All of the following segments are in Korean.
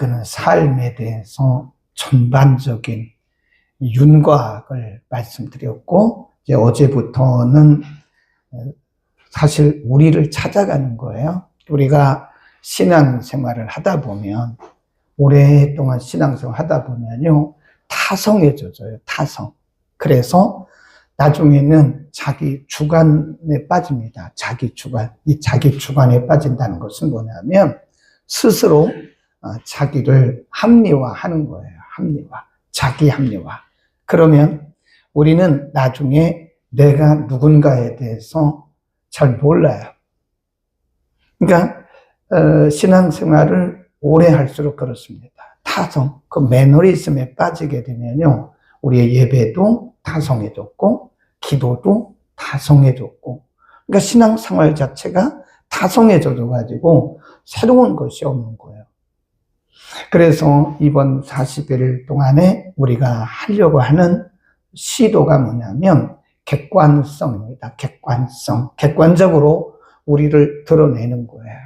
이끄는 삶에 대해서 전반적인 윤곽을 말씀드렸고, 이제 어제부터는 사실 우리를 찾아가는 거예요. 우리가 신앙생활을 하다 보면, 오랫동안 신앙생활 하다 보면요, 타성해져요. 타성. 그래서 나중에는 자기 주관에 빠집니다. 자기 주관. 이 자기 주관에 빠진다는 것은 뭐냐면 스스로 자기를 합리화하는 거예요. 합리화. 자기 합리화. 그러면 우리는 나중에 내가 누군가에 대해서 잘 몰라요. 그러니까 신앙생활을 오래 할수록 그렇습니다. 타성, 그 매너리즘에 빠지게 되면요, 우리의 예배도 타성해졌고 기도도 타성해졌고, 그러니까 신앙생활 자체가 타성해져 가지고 새로운 것이 없는 거예요. 그래서 이번 40일 동안에 우리가 하려고 하는 시도가 뭐냐면 객관성입니다. 객관성. 객관적으로 우리를 드러내는 거예요.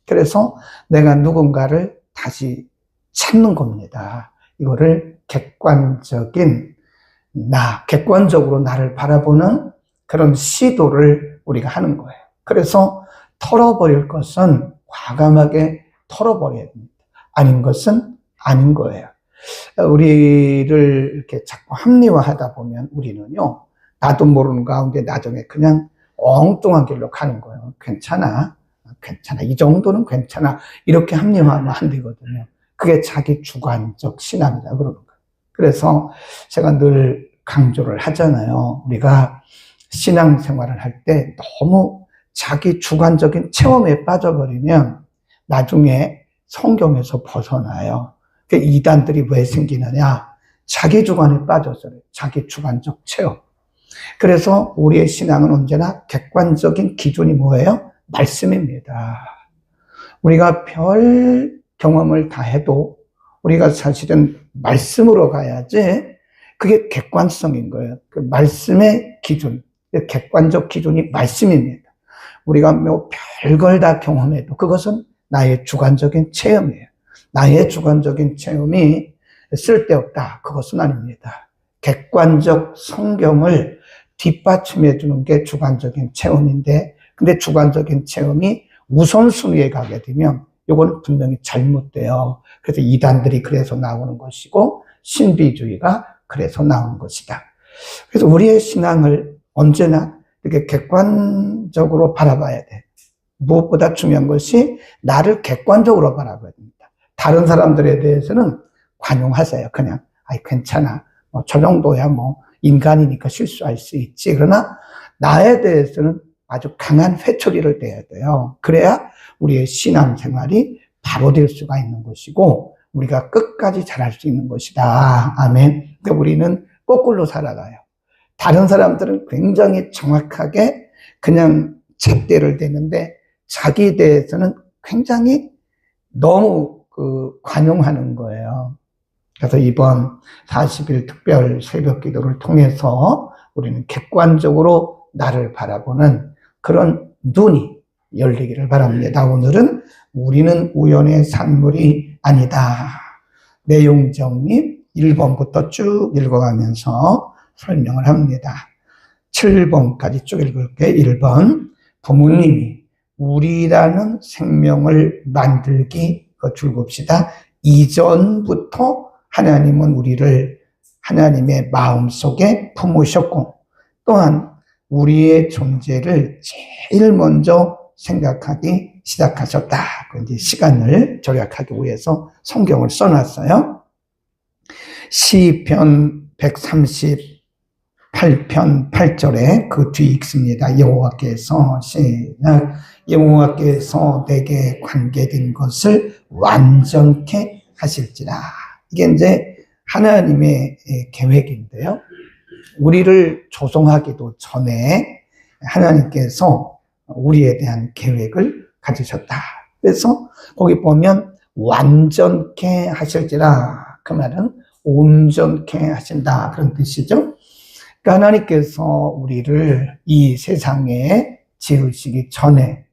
그래서 내가 누군가를 다시 찾는 겁니다. 이거를 객관적인 객관적으로 나를 바라보는 그런 시도를 우리가 하는 거예요. 그래서 털어버릴 것은 과감하게 털어버려야 됩니다. 아닌 것은 아닌 거예요. 우리를 이렇게 자꾸 합리화하다 보면 우리는요, 나도 모르는 가운데 나중에 그냥 엉뚱한 길로 가는 거예요. 괜찮아. 이 정도는 괜찮아. 이렇게 합리화하면 안 되거든요. 그게 자기 주관적 신앙이다 그러는 거예요. 그래서 제가 늘 강조를 하잖아요. 우리가 신앙생활을 할 때 너무 자기 주관적인 체험에 빠져버리면 나중에 성경에서 벗어나요. 이단들이 왜 생기느냐? 자기 주관에 빠져서 자기 주관적 체험. 그래서 우리의 신앙은 언제나 객관적인 기준이 뭐예요? 말씀입니다. 우리가 별 경험을 다 해도 우리가 사실은 말씀으로 가야지 그게 객관성인 거예요. 그 말씀의 기준, 객관적 기준이 말씀입니다. 우리가 뭐 별걸 다 경험해도 그것은 나의 주관적인 체험이에요. 나의 주관적인 체험이 쓸데없다. 그것은 아닙니다. 객관적 성경을 뒷받침해 주는 게 주관적인 체험인데, 근데 주관적인 체험이 우선순위에 가게 되면 이건 분명히 잘못돼요. 그래서 이단들이 그래서 나오는 것이고 신비주의가 그래서 나오는 것이다. 그래서 우리의 신앙을 언제나 이렇게 객관적으로 바라봐야 돼. 무엇보다 중요한 것이 나를 객관적으로 바라봐야 됩니다. 다른 사람들에 대해서는 관용하세요. 그냥 괜찮아. 저 정도야 인간이니까 실수할 수 있지. 그러나 나에 대해서는 아주 강한 회초리를 대야 돼요. 그래야 우리의 신앙생활이 바로 될 수가 있는 것이고 우리가 끝까지 잘할 수 있는 것이다. 아멘. 그러니까 우리는 거꾸로 살아가요. 다른 사람들은 굉장히 정확하게 그냥 잣대를 대는데 자기에 대해서는 굉장히 너무 관용하는 거예요. 그래서 이번 40일 특별 새벽 기도를 통해서 우리는 객관적으로 나를 바라보는 그런 눈이 열리기를 바랍니다. 오늘은 우리는 우연의 산물이 아니다. 내용 정리 1번부터 쭉 읽어가면서 설명을 합니다. 7번까지 쭉 읽을게요. 1번, 부모님이 우리라는 생명을 만들기 줄봅시다. 이전부터 하나님은 우리를 하나님의 마음속에 품으셨고 또한 우리의 존재를 제일 먼저 생각하기 시작하셨다. 이제 시간을 절약하기 위해서 성경을 써놨어요. 시편 138편 8절에 그 뒤 읽습니다. 여호와께서 시작. 여호와께서 내게 관계된 것을 완전케 하실지라. 이게 이제 하나님의 계획인데요. 우리를 조성하기도 전에 하나님께서 우리에 대한 계획을 가지셨다. 그래서 거기 보면 완전케 하실지라. 그 말은 온전케 하신다. 그런 뜻이죠. 그러니까 하나님께서 우리를 이 세상에 지으시기 전에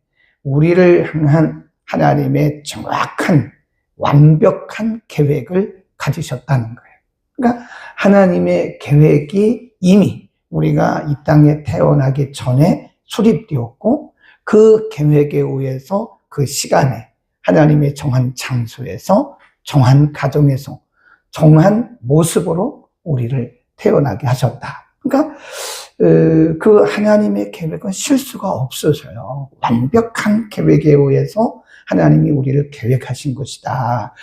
우리를 향한 하나님의 정확한 완벽한 계획을 가지셨다는 거예요. 그러니까 하나님의 계획이 이미 우리가 이 땅에 태어나기 전에 수립되었고, 그 계획에 의해서 그 시간에 하나님의 정한 장소에서 정한 가정에서 정한 모습으로 우리를 태어나게 하셨다. 그러니까 그 하나님의 계획은 실수가 없어서요. 완벽한 계획에 의해서 하나님이 우리를 계획하신 것이다.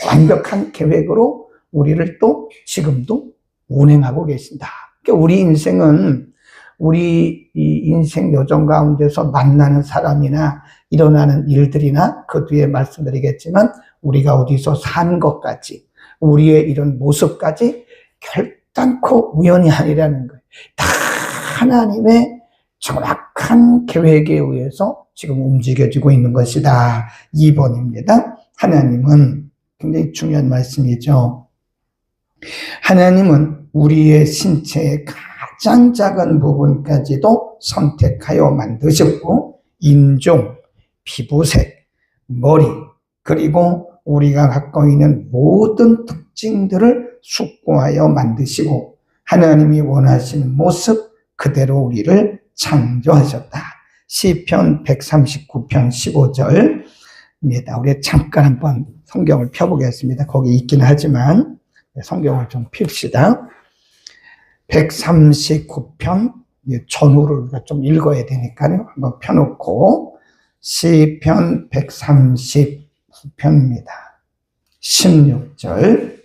완벽한 계획으로 우리를 또 지금도 운행하고 계신다. 그러니까 우리 인생은 우리 이 인생 여정 가운데서 만나는 사람이나 일어나는 일들이나 그 뒤에 말씀드리겠지만 우리가 어디서 사는 것까지 우리의 이런 모습까지 결단코 우연이 아니라는 거예요. 다 하나님의 정확한 계획에 의해서 지금 움직여지고 있는 것이다. 2번입니다. 하나님은 굉장히 중요한 말씀이죠. 하나님은 우리의 신체의 가장 작은 부분까지도 선택하여 만드셨고, 인종, 피부색, 머리, 그리고 우리가 갖고 있는 모든 특징들을 숙고하여 만드시고 하나님이 원하시는 모습 그대로 우리를 창조하셨다. 시편 139편 15절입니다. 우리 잠깐 한번 성경을 펴보겠습니다. 거기 있긴 하지만 성경을 좀 핍시다. 139편 전후를 우리가 좀 읽어야 되니까요. 한번 펴놓고 시편 139편입니다. 16절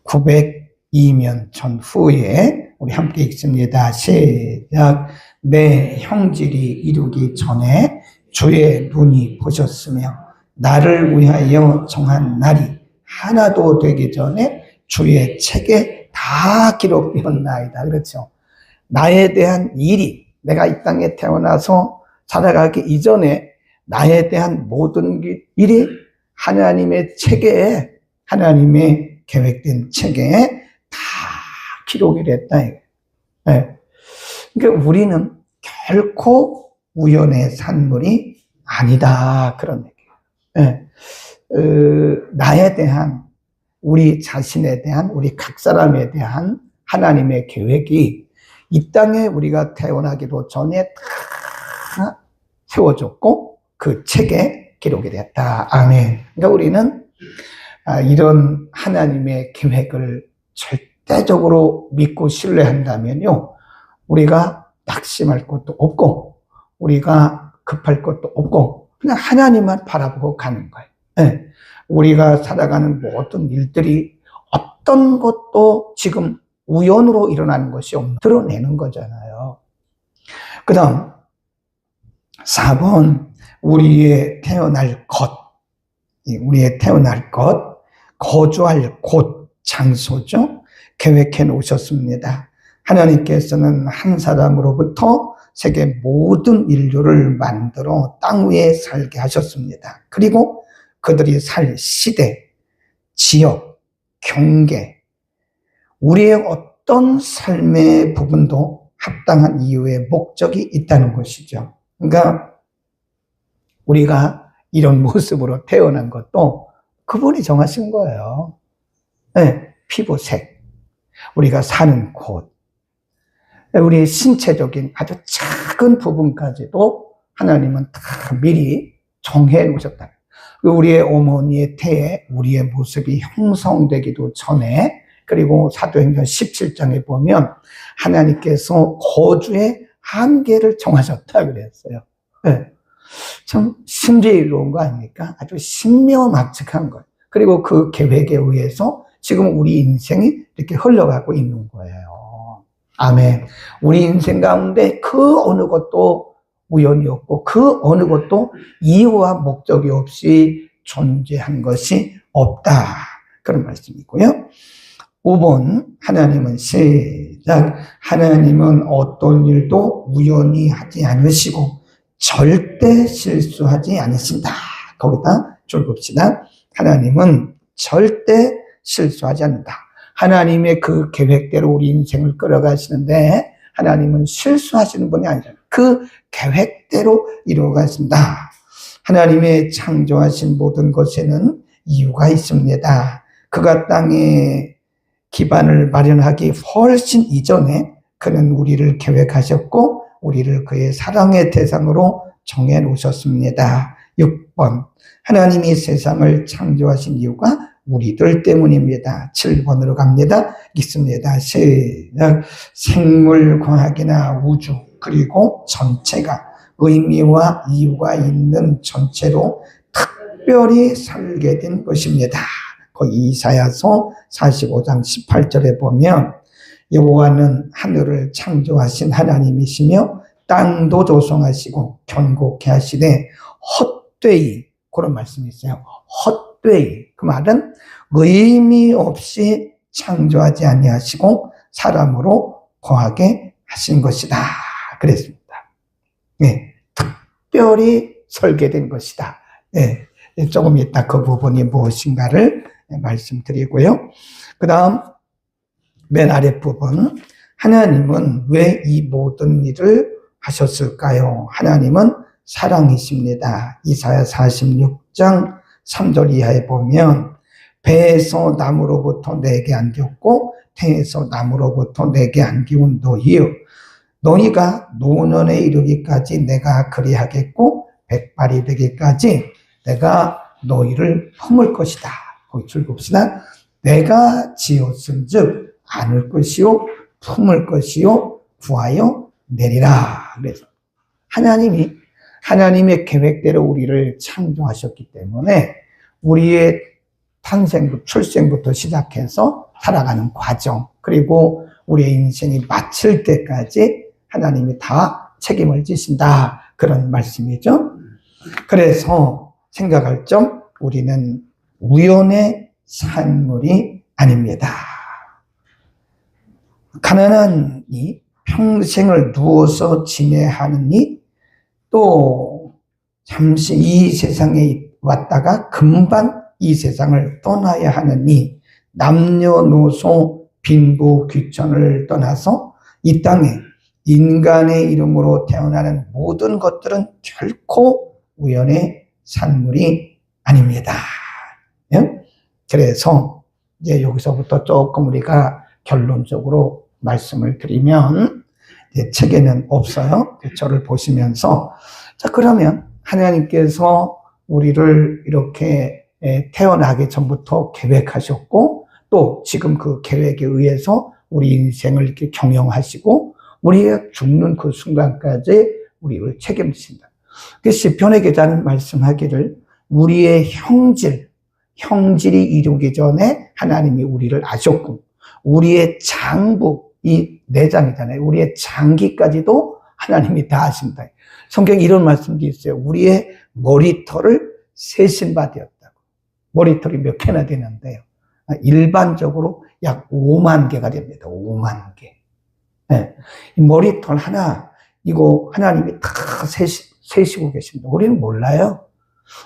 902년 전후에 우리 함께 읽습니다. 시작. 내 형질이 이루기 전에 주의 눈이 보셨으며 나를 위하여 정한 날이 하나도 되기 전에 주의 책에 다 기록되었나이다. 그렇죠. 나에 대한 일이, 내가 이 땅에 태어나서 살아가기 이전에 나에 대한 모든 일이 하나님의 책에, 하나님의 계획된 책에 다 기록이 됐다. 네. 그러니까 우리는 결코 우연의 산물이 아니다. 그런 얘기예요. 네. 나에 대한, 우리 자신에 대한, 우리 각 사람에 대한 하나님의 계획이 이 땅에 우리가 태어나기도 전에 다 세워졌고 그 책에 기록이 됐다. 아멘. 그러니까 우리는 이런 하나님의 계획을 절대적으로 믿고 신뢰한다면요, 우리가 낙심할 것도 없고 우리가 급할 것도 없고 그냥 하나님만 바라보고 가는 거예요. 네. 우리가 살아가는 모든 일들이 어떤 것도 지금 우연으로 일어나는 것이 없는, 드러내는 거잖아요. 그 다음 4번, 우리의 태어날 것, 우리의 태어날 것, 거주할 곳, 장소죠. 계획해 놓으셨습니다. 하나님께서는 한 사람으로부터 세계 모든 인류를 만들어 땅 위에 살게 하셨습니다. 그리고 그들이 살 시대, 지역, 경계, 우리의 어떤 삶의 부분도 합당한 이유의 목적이 있다는 것이죠. 그러니까 우리가 이런 모습으로 태어난 것도 그분이 정하신 거예요. 네, 피부색, 우리가 사는 곳, 우리의 신체적인 아주 작은 부분까지도 하나님은 다 미리 정해 놓으셨다. 우리의 어머니의 태에 우리의 모습이 형성되기도 전에, 그리고 사도행전 17장에 보면 하나님께서 거주의 한계를 정하셨다 그랬어요. 네. 참 신비로운 거 아닙니까? 아주 신묘막측한 거예요. 그리고 그 계획에 의해서 지금 우리 인생이 이렇게 흘러가고 있는 거예요. 아멘. 우리 인생 가운데 그 어느 것도 우연이 없고 그 어느 것도 이유와 목적이 없이 존재한 것이 없다. 그런 말씀이고요. 5번, 하나님은 시작. 하나님은 어떤 일도 우연히 하지 않으시고 절대 실수하지 않으신다. 거기다 줄 봅시다. 하나님은 절대 실수하지 않는다. 하나님의 그 계획대로 우리 인생을 끌어가시는데 하나님은 실수하시는 분이 아니잖아요. 그 계획대로 이루어갔습니다. 하나님의 창조하신 모든 것에는 이유가 있습니다. 그가 땅에 기반을 마련하기 훨씬 이전에 그는 우리를 계획하셨고 우리를 그의 사랑의 대상으로 정해 놓으셨습니다. 6번, 하나님이 세상을 창조하신 이유가 우리들 때문입니다. 7번으로 갑니다. 있습니다. 시작. 생물과학이나 우주 그리고 전체가 의미와 이유가 있는 전체로 특별히 설계된 것입니다. 그 이사야서 45장 18절에 보면 여호와는 하늘을 창조하신 하나님이시며 땅도 조성하시고 견고케 하시되 헛되이, 그런 말씀이 있어요. 헛되이, 그 말은 의미 없이 창조하지 아니하시고 사람으로 거하게 하신 것이다 그랬습니다. 네, 특별히 설계된 것이다. 네, 조금 이따 그 부분이 무엇인가를 말씀드리고요. 그 다음 맨 아래 부분, 하나님은 왜 이 모든 일을 하셨을까요? 하나님은 사랑이십니다. 이사야 46장 3절 이하에 보면 배에서 나무로부터 내게 안겼고 태에서 나무로부터 내게 안기운 너희여, 너희가 노년에 이르기까지 내가 그리하겠고 백발이 되기까지 내가 너희를 품을 것이다. 거기 줄봅시다. 내가 지었은즉 안을 것이요 품을 것이요 구하여 내리라. 그래서 하나님의 계획대로 우리를 창조하셨기 때문에 우리의 출생부터 시작해서 살아가는 과정, 그리고 우리의 인생이 마칠 때까지 하나님이 다 책임을 지신다. 그런 말씀이죠. 그래서 생각할 점, 우리는 우연의 산물이 아닙니다. 가난한 이, 평생을 누워서 지내야 하는 이, 또 잠시 이 세상에 왔다가 금방 이 세상을 떠나야 하는 이, 남녀노소 빈부귀천을 떠나서 이 땅에 인간의 이름으로 태어나는 모든 것들은 결코 우연의 산물이 아닙니다. 그래서 이제 여기서부터 조금 우리가 결론적으로 말씀을 드리면, 책에는 없어요. 저를 보시면서, 자, 그러면 하나님께서 우리를 이렇게 태어나기 전부터 계획하셨고, 또 지금 그 계획에 의해서 우리 인생을 이렇게 경영하시고, 우리가 죽는 그 순간까지 우리를 책임지신다. 그 시편의 기자는 말씀하기를, 우리의 형질이 이루기 전에 하나님이 우리를 아셨고, 우리의 장부, 이 내장이잖아요. 우리의 장기까지도 하나님이 다 아신다. 성경에 이런 말씀도 있어요. 우리의 머리털을 세신 바 되었다고. 머리털이 몇 개나 되는데요. 일반적으로 약 5만 개가 됩니다. 5만 개. 네. 이 머리털 하나, 이거 하나님이 다 세시고 계십니다. 우리는 몰라요.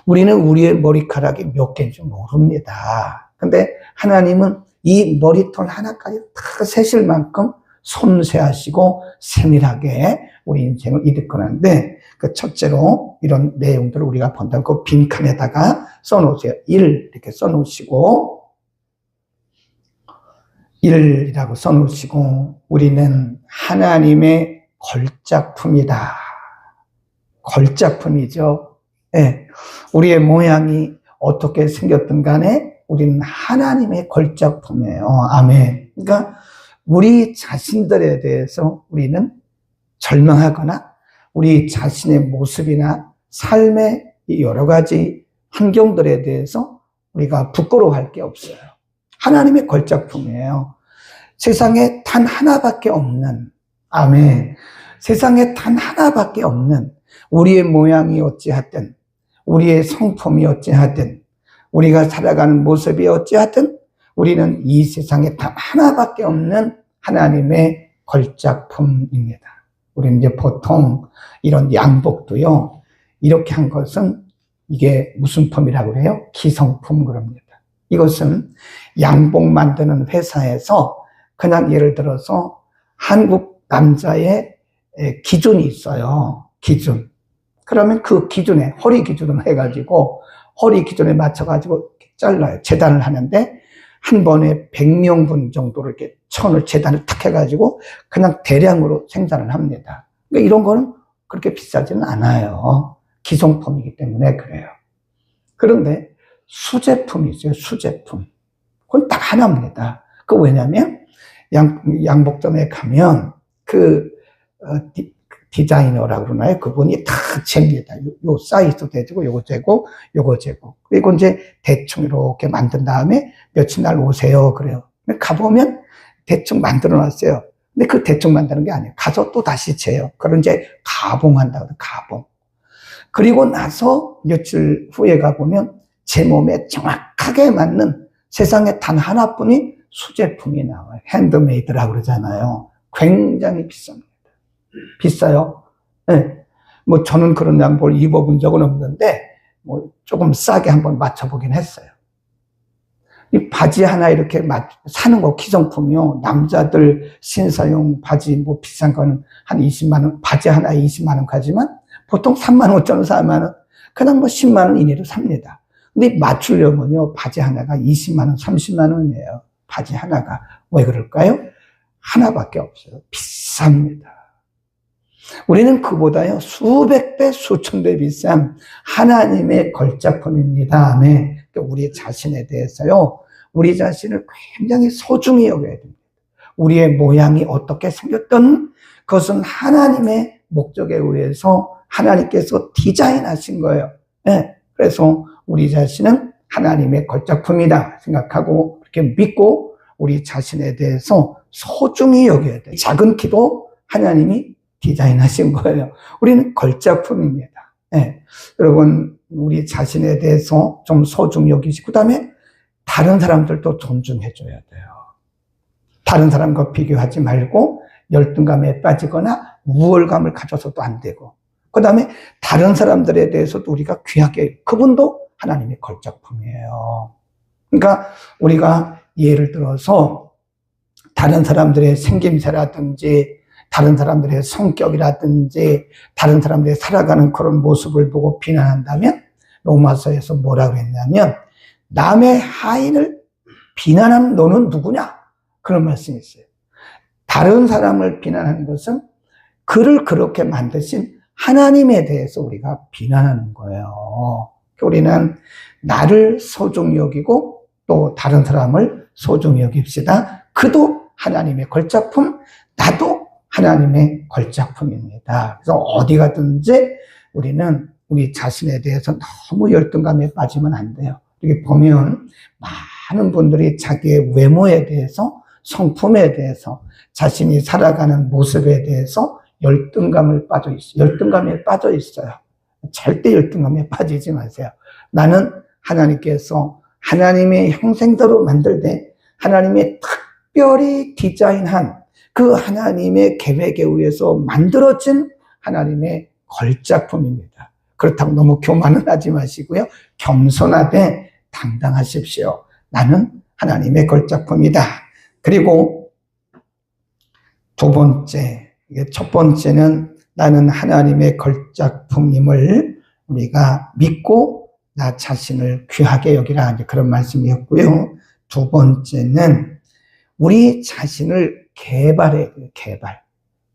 우리는 우리의 머리카락이 몇 개인지 모릅니다. 근데 하나님은 이 머리털 하나까지 다 세실 만큼 섬세하시고 세밀하게 우리 인생을 이끌어가는데, 그 첫째로 이런 내용들을 우리가 본다면 그 빈칸에다가 써놓으세요. 1 이렇게 써놓으시고, 1이라고 써놓으시고, 우리는 하나님의 걸작품이다. 걸작품이죠. 네. 우리의 모양이 어떻게 생겼든 간에 우리는 하나님의 걸작품이에요. 아멘. 그러니까 우리 자신들에 대해서 우리는 절망하거나 우리 자신의 모습이나 삶의 여러 가지 환경들에 대해서 우리가 부끄러워할 게 없어요. 하나님의 걸작품이에요. 세상에 단 하나밖에 없는, 아멘. 세상에 단 하나밖에 없는, 우리의 모양이 어찌하든, 우리의 성품이 어찌하든, 우리가 살아가는 모습이 어찌하든 우리는 이 세상에 단 하나밖에 없는 하나님의 걸작품입니다. 우리는 이제 보통 이런 양복도요, 이렇게 한 것은 이게 무슨 품이라고 그래요? 기성품 그럽니다. 이것은 양복 만드는 회사에서 그냥 예를 들어서 한국 남자의 기준이 있어요. 기준. 그러면 그 기준에, 허리 기준으로 해가지고, 허리 기준에 맞춰가지고 잘라요. 재단을 하는데, 한 번에 100명분 정도를 이렇게 천을 재단을 탁 해가지고, 그냥 대량으로 생산을 합니다. 그러니까 이런 거는 그렇게 비싸지는 않아요. 기성품이기 때문에 그래요. 그런데 수제품이 있어요. 수제품. 그건 딱 하나입니다. 그 왜냐면 양복점에 가면 디자이너라고 그러나요? 그분이 다 잽니다. 요 사이즈도 되고 요거 재고 요거 재고. 그리고 이제 대충 이렇게 만든 다음에 며칠 날 오세요. 그래요. 가보면 대충 만들어 놨어요. 근데 그 대충 만드는 게 아니에요. 가서 또 다시 재요. 그런 이제 가봉한다고 해요. 가봉. 그리고 나서 며칠 후에 가보면 제 몸에 정확하게 맞는 세상에 단 하나뿐인 수제품이 나와요. 핸드메이드라고 그러잖아요. 굉장히 비쌉니다. 비싸요. 네. 뭐 저는 그런 양복을 입어본 적은 없는데 뭐 조금 싸게 한번 맞춰보긴 했어요. 이 바지 하나 이렇게 사는 거 기성품이요. 남자들 신사용 바지 뭐 비싼 거는 한 20만 원, 바지 하나에 20만 원 가지만 보통 3만 5천 원, 4만 원, 그냥 뭐 10만 원 이내로 삽니다. 근데 맞추려면요, 바지 하나가 20만 원, 30만 원이에요. 바지 하나가. 왜 그럴까요? 하나밖에 없어요. 비쌉니다. 우리는 그보다요, 수백 배, 수천 배 비싼 하나님의 걸작품입니다. 네. 우리 자신에 대해서요, 우리 자신을 굉장히 소중히 여겨야 됩니다. 우리의 모양이 어떻게 생겼든 그것은 하나님의 목적에 의해서 하나님께서 디자인하신 거예요. 네. 그래서 우리 자신은 하나님의 걸작품이다 생각하고 그렇게 믿고 우리 자신에 대해서 소중히 여겨야 돼요. 작은 키도 하나님이 디자인하신 거예요. 우리는 걸작품입니다. 네. 여러분, 우리 자신에 대해서 좀 소중히 여기시고, 그 다음에 다른 사람들도 존중해줘야 돼요. 다른 사람과 비교하지 말고 열등감에 빠지거나 우월감을 가져서도 안 되고, 그 다음에 다른 사람들에 대해서도 우리가 귀하게, 그분도 하나님의 걸작품이에요. 그러니까 우리가 예를 들어서 다른 사람들의 생김새라든지 다른 사람들의 성격이라든지 다른 사람들이 살아가는 그런 모습을 보고 비난한다면 로마서에서 뭐라고 했냐면 남의 하인을 비난하는 너는 누구냐? 그런 말씀이 있어요. 다른 사람을 비난하는 것은 그를 그렇게 만드신 하나님에 대해서 우리가 비난하는 거예요. 우리는 나를 소중히 여기고 또 다른 사람을 소중히 여깁시다. 그도 하나님의 걸작품, 나도 하나님의 걸작품입니다. 그래서 어디 가든지 우리는 우리 자신에 대해서 너무 열등감에 빠지면 안 돼요. 이렇게 보면 많은 분들이 자기의 외모에 대해서, 성품에 대해서, 자신이 살아가는 모습에 대해서 열등감에 빠져 있어요. 절대 열등감에 빠지지 마세요. 나는 하나님께서 하나님의 형상대로 만들되 하나님의 특별히 디자인한 그 하나님의 계획에 의해서 만들어진 하나님의 걸작품입니다. 그렇다고 너무 교만은 하지 마시고요. 겸손하되 당당하십시오. 나는 하나님의 걸작품이다. 그리고 두 번째, 첫 번째는 나는 하나님의 걸작품임을 우리가 믿고 나 자신을 귀하게 여기라, 그런 말씀이었고요. 두 번째는 우리 자신을 개발해야 돼요.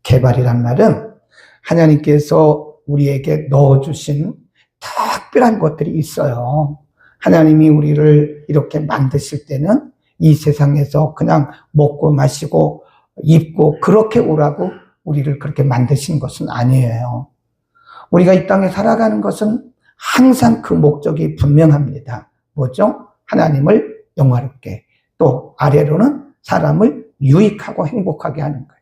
개발이란 말은 하나님께서 우리에게 넣어주신 특별한 것들이 있어요. 하나님이 우리를 이렇게 만드실 때는 이 세상에서 그냥 먹고 마시고 입고 그렇게 오라고 우리를 그렇게 만드신 것은 아니에요. 우리가 이 땅에 살아가는 것은 항상 그 목적이 분명합니다. 뭐죠? 하나님을 영화롭게, 또 아래로는 사람을 유익하고 행복하게 하는 거예요.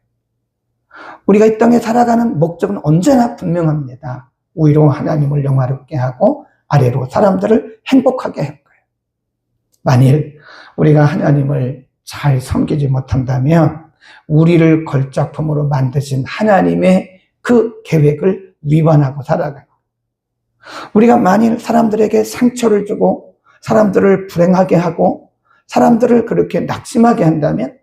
우리가 이 땅에 살아가는 목적은 언제나 분명합니다. 위로 하나님을 영화롭게 하고 아래로 사람들을 행복하게 할 거예요. 만일 우리가 하나님을 잘 섬기지 못한다면 우리를 걸작품으로 만드신 하나님의 그 계획을 위반하고 살아가요. 우리가 만일 사람들에게 상처를 주고 사람들을 불행하게 하고 사람들을 그렇게 낙심하게 한다면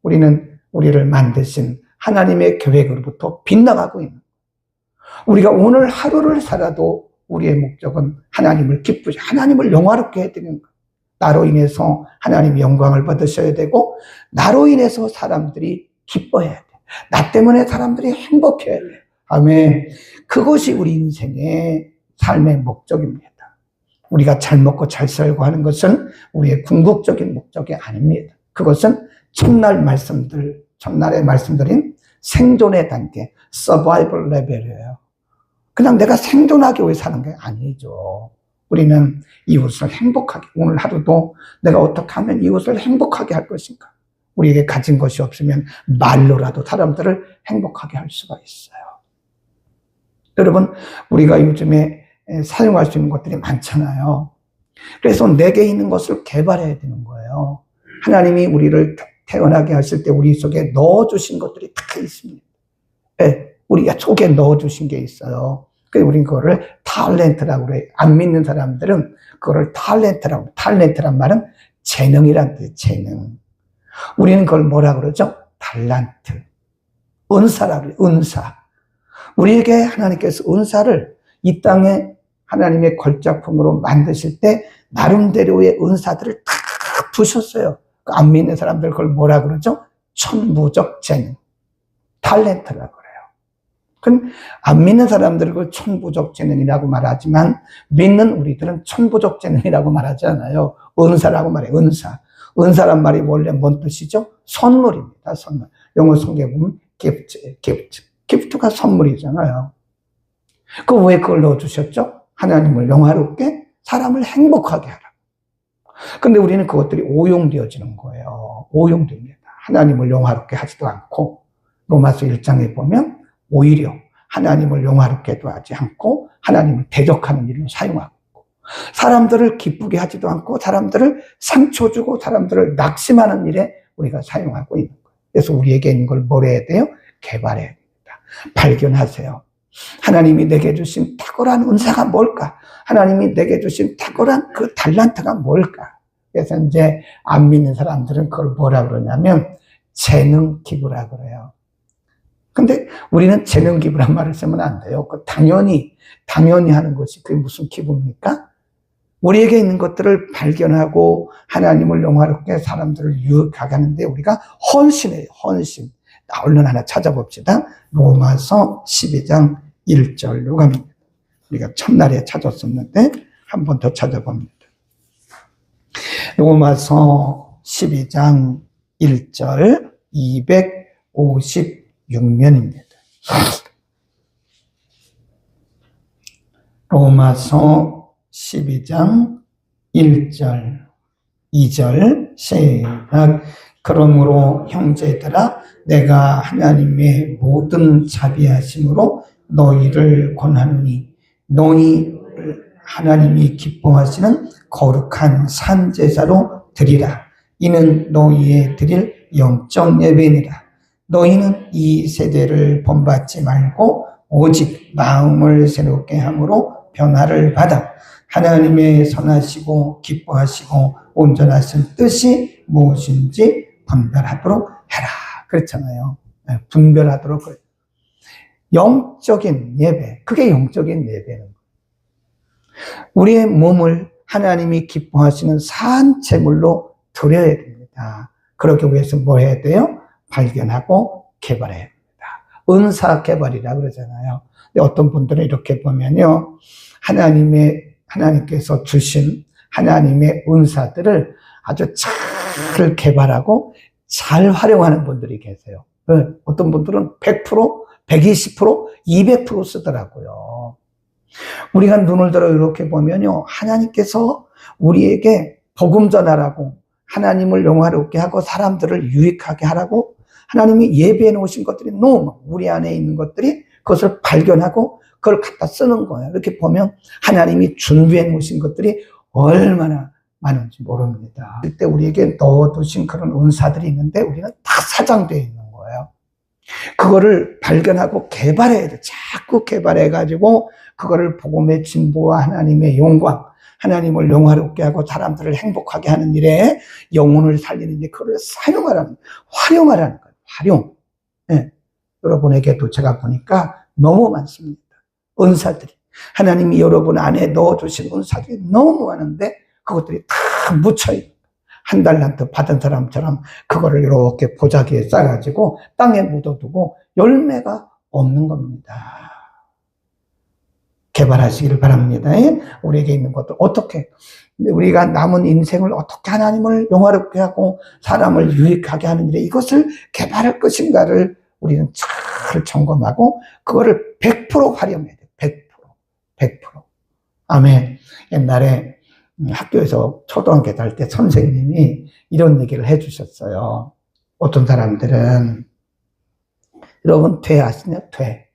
우리는 우리를 만드신 하나님의 계획으로부터 빗나가고 있는 거예요. 우리가 오늘 하루를 살아도 우리의 목적은 하나님을 기쁘게, 하나님을 영화롭게 해드리는 거예요. 나로 인해서 하나님이 영광을 받으셔야 되고, 나로 인해서 사람들이 기뻐해야 돼요. 나 때문에 사람들이 행복해야 돼요. 아멘. 그것이 우리 인생의 삶의 목적입니다. 우리가 잘 먹고 잘 살고 하는 것은 우리의 궁극적인 목적이 아닙니다. 그것은 첫날에 말씀드린 생존의 단계, 서바이벌 레벨이에요. 그냥 내가 생존하기 위해 사는 게 아니죠. 우리는 이웃을 행복하게, 오늘 하루도 내가 어떻게 하면 이웃을 행복하게 할 것인가. 우리에게 가진 것이 없으면 말로라도 사람들을 행복하게 할 수가 있어요. 여러분, 우리가 요즘에 사용할 수 있는 것들이 많잖아요. 그래서 내게 있는 것을 개발해야 되는 거예요. 하나님이 우리를 태어나게 하실 때 우리 속에 넣어주신 것들이 다 있습니다. 네, 우리가 속에 넣어주신 게 있어요. 그래서 우리는 그거를 탤런트라고 그래요. 안 믿는 사람들은 그거를 탤런트란 말은 재능이란 뜻이에요. 재능. 우리는 그걸 뭐라 그러죠? 달란트. 은사라고 그래요. 은사. 우리에게 하나님께서 은사를 이 땅에 하나님의 걸작품으로 만드실 때 나름대로의 은사들을 다 부셨어요. 안 믿는 사람들 그걸 뭐라 그러죠? 천부적 재능. 탤런트라고 그래요. 그럼 안 믿는 사람들은 그걸 천부적 재능이라고 말하지만 믿는 우리들은 천부적 재능이라고 말하지 않아요. 은사라고 말해요. 은사. 은사란 말이 원래 뭔 뜻이죠? 선물입니다. 선물. 영어 성경에 보면 gift. 기프트가 선물이잖아요. 왜 그걸 넣어주셨죠? 하나님을 영화롭게, 사람을 행복하게 하라. 근데 우리는 그것들이 오용되어지는 거예요. 오용됩니다. 하나님을 영화롭게 하지도 않고, 로마서 1장에 보면 오히려 하나님을 영화롭게도 하지 않고 하나님을 대적하는 일로 사용하고, 사람들을 기쁘게 하지도 않고 사람들을 상처 주고 사람들을 낙심하는 일에 우리가 사용하고 있는 거예요. 그래서 우리에게 있는 걸 뭘 해야 돼요? 개발해야 됩니다. 발견하세요. 하나님이 내게 주신 탁월한 은사가 뭘까? 하나님이 내게 주신 탁월한 그 달란트가 뭘까? 그래서 이제 안 믿는 사람들은 그걸 뭐라 그러냐면 재능 기부라 그래요. 근데 우리는 재능 기부란 말을 쓰면 안 돼요. 그 당연히 하는 것이 그게 무슨 기부입니까? 우리에게 있는 것들을 발견하고 하나님을 영화롭게 사람들을 유익하게 하는데 우리가 헌신해요. 헌신. 얼른 하나 찾아봅시다. 로마서 12장 1절로 갑니다. 우리가 첫날에 찾았었는데 한 번 더 찾아봅니다. 로마서 12장 1절 256면입니다. 로마서 12장 1절 2절 시작. 그러므로 형제들아 내가 하나님의 모든 자비하심으로 너희를 권하노니 너희를 하나님이 기뻐하시는 거룩한 산제사로 드리라. 이는 너희의 드릴 영적 예배니라. 너희는 이 세대를 본받지 말고 오직 마음을 새롭게 함으로 변화를 받아 하나님의 선하시고 기뻐하시고 온전하신 뜻이 무엇인지 분별하도록 해라. 그렇잖아요. 분별하도록. 영적인 예배. 그게 영적인 예배는 거예요. 우리의 몸을 하나님이 기뻐하시는 산 제물로 드려야 됩니다. 그러기 위해서 뭐 해야 돼요? 발견하고 개발해야 됩니다. 은사 개발이라 그러잖아요. 근데 어떤 분들은 이렇게 보면요. 하나님께서 주신 하나님의 은사들을 아주 잘 개발하고 잘 활용하는 분들이 계세요. 어떤 분들은 100%, 120%, 200% 쓰더라고요. 우리가 눈을 들어 이렇게 보면요. 하나님께서 우리에게 복음 전하라고 하나님을 영화롭게 하고 사람들을 유익하게 하라고 하나님이 예배해 놓으신 것들이 너무 우리 안에 있는 것들이 그것을 발견하고 그걸 갖다 쓰는 거예요. 이렇게 보면 하나님이 준비해 놓으신 것들이 얼마나 많은지 모릅니다. 그때 우리에게 넣어두신 그런 은사들이 있는데 우리는 다 사장되어 있는 거예요. 그거를 발견하고 개발해야 돼. 자꾸 개발해가지고 그거를 복음의 진보와 하나님의 영광, 하나님을 영화롭게 하고 사람들을 행복하게 하는 일에 영혼을 살리는 일에 그걸 사용하라는, 활용하라는 거예요. 활용. 네. 여러분에게도 제가 보니까 너무 많습니다. 은사들이. 하나님이 여러분 안에 넣어주신 은사들이 너무 많은데 그것들이 다 묻혀있는, 한 달란트 받은 사람처럼 그거를 이렇게 보자기에 싸가지고 땅에 묻어두고 열매가 없는 겁니다. 개발하시기를 바랍니다. 우리에게 있는 것들 어떻게, 우리가 남은 인생을 어떻게 하나님을 영화롭게 하고 사람을 유익하게 하는 일에 이것을 개발할 것인가를 우리는 잘 점검하고 그거를 100% 활용해야 돼요. 100%. 아멘. 옛날에 학교에서 초등학교 다닐 때 선생님이 이런 얘기를 해주셨어요. 어떤 사람들은, 여러분 퇴 아시냐? 퇴.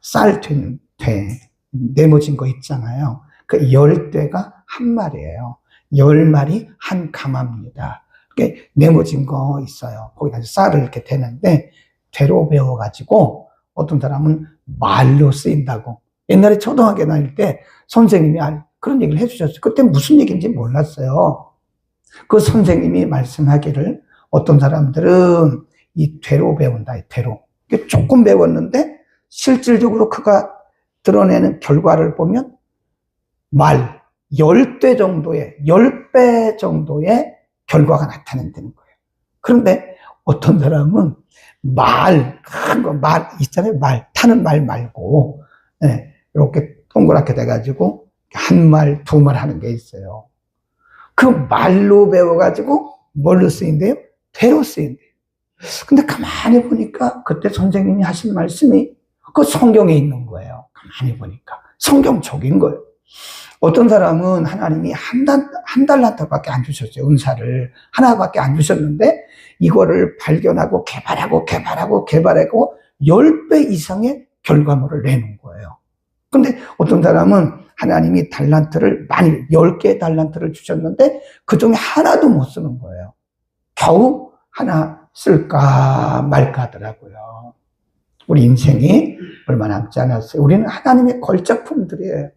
쌀 퇴는 퇴. 네모진 거 있잖아요. 그 10대가 한 마리예요. 10마리 한 가마입니다. 그게 네모진 거 있어요. 거기다 쌀을 이렇게 대는데 퇴로 배워가지고 어떤 사람은 말로 쓰인다고. 옛날에 초등학교 다닐 때 선생님이 그런 얘기를 해주셨어요. 그때 무슨 얘기인지 몰랐어요. 그 선생님이 말씀하기를 어떤 사람들은 이 퇴로 배운다. 이 퇴로. 조금 배웠는데 실질적으로 그가 드러내는 결과를 보면 말 10배 정도의 10배 정도의 결과가 나타난다는 거예요. 그런데 어떤 사람은 큰 거, 말 있잖아요. 말 타는 말 말고 이렇게 동그랗게 돼가지고 한 말, 두 말 하는 게 있어요. 그 말로 배워가지고 뭘로 쓰인대요? 퇴로 쓰인대요. 근데 가만히 보니까 그때 선생님이 하신 말씀이 그 성경에 있는 거예요. 가만히 보니까 성경적인 거예요. 어떤 사람은 하나님이 한 달란트밖에 안 주셨어요. 은사를 하나밖에 안 주셨는데 이거를 발견하고 개발하고 10배 이상의 결과물을 내는 거예요. 근데 어떤 사람은 하나님이 달란트를 많이 10개의 달란트를 주셨는데 그중에 하나도 못 쓰는 거예요. 겨우 하나 쓸까 말까 하더라고요. 우리 인생이 얼마 남지 않았어요. 우리는 하나님의 걸작품들이에요.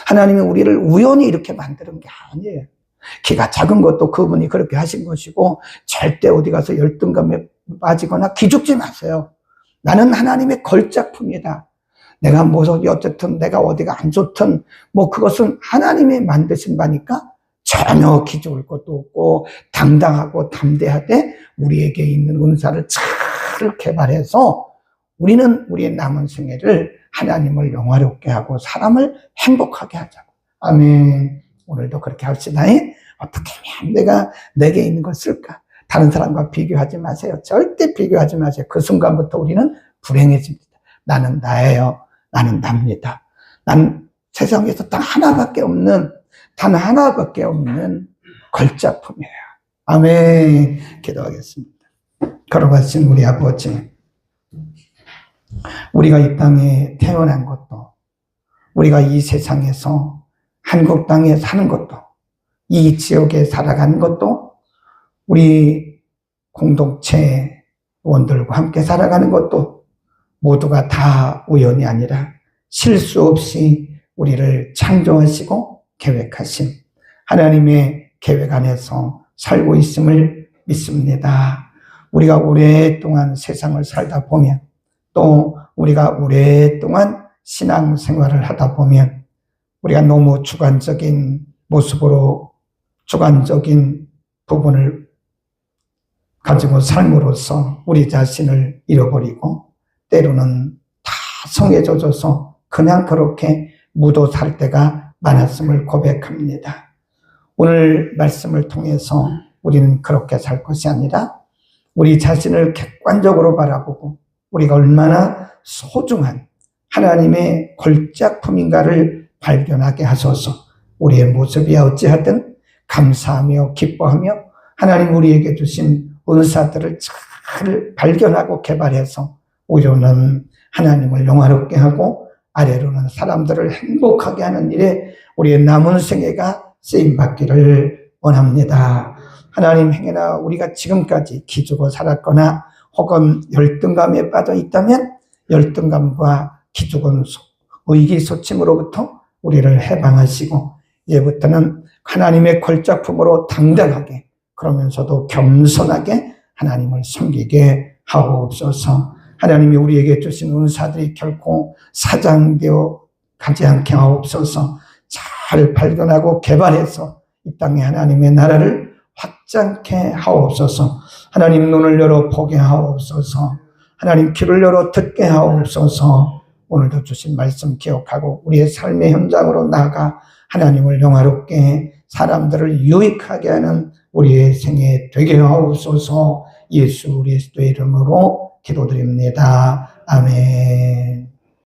하나님이 우리를 우연히 이렇게 만드는 게 아니에요. 키가 작은 것도 그분이 그렇게 하신 것이고 절대 어디 가서 열등감에 빠지거나 기죽지 마세요. 나는 하나님의 걸작품이다. 내가 어쨌든 내가 어디가 안 좋든 그것은 하나님이 만드신 바니까 전혀 기죽을 것도 없고 당당하고 담대하되 우리에게 있는 은사를 잘 개발해서 우리는 우리의 남은 생애를 하나님을 영화롭게 하고 사람을 행복하게 하자고. 아멘. 오늘도 그렇게 합시다. 어떻게 하면 내게 있는 걸 쓸까? 다른 사람과 비교하지 마세요. 절대 비교하지 마세요. 그 순간부터 우리는 불행해집니다. 나는 나예요. 나는 납니다. 난 세상에서 단 하나밖에 없는 걸작품이에요. 아멘. 기도하겠습니다. 걸어가신 우리 아버지, 우리가 이 땅에 태어난 것도, 우리가 이 세상에서 한국 땅에 사는 것도, 이 지역에 살아가는 것도, 우리 공동체원들과 함께 살아가는 것도 모두가 다 우연이 아니라 실수 없이 우리를 창조하시고 계획하신 하나님의 계획 안에서 살고 있음을 믿습니다. 우리가 오랫동안 세상을 살다 보면 또 우리가 오랫동안 신앙생활을 하다 보면 우리가 너무 주관적인 모습으로 주관적인 부분을 가지고 삶으로써 우리 자신을 잃어버리고 때로는 다 성에 젖어서 그냥 그렇게 묻어 살 때가 많았음을 고백합니다. 오늘 말씀을 통해서 우리는 그렇게 살 것이 아니라 우리 자신을 객관적으로 바라보고 우리가 얼마나 소중한 하나님의 걸작품인가를 발견하게 하소서. 우리의 모습이 어찌하든 감사하며 기뻐하며 하나님 우리에게 주신 은사들을 잘 발견하고 개발해서 우리로는 하나님을 영화롭게 하고 아래로는 사람들을 행복하게 하는 일에 우리의 남은 생애가 쓰임받기를 원합니다. 하나님, 행여나 우리가 지금까지 기죽어 살았거나 혹은 열등감에 빠져 있다면 열등감과 기죽은 의기소침으로부터 우리를 해방하시고 이제부터는 하나님의 걸작품으로 당당하게 그러면서도 겸손하게 하나님을 섬기게 하옵소서. 하나님이 우리에게 주신 은사들이 결코 사장되어 가지 않게 하옵소서. 잘 발견하고 개발해서 이 땅에 하나님의 나라를 확장케 하옵소서. 하나님 눈을 열어 보게 하옵소서. 하나님 귀를 열어 듣게 하옵소서. 오늘도 주신 말씀 기억하고 우리의 삶의 현장으로 나아가 하나님을 영화롭게 사람들을 유익하게 하는 우리의 생애 되게 하옵소서. 예수 그리스도의 이름으로 기도드립니다. 아멘.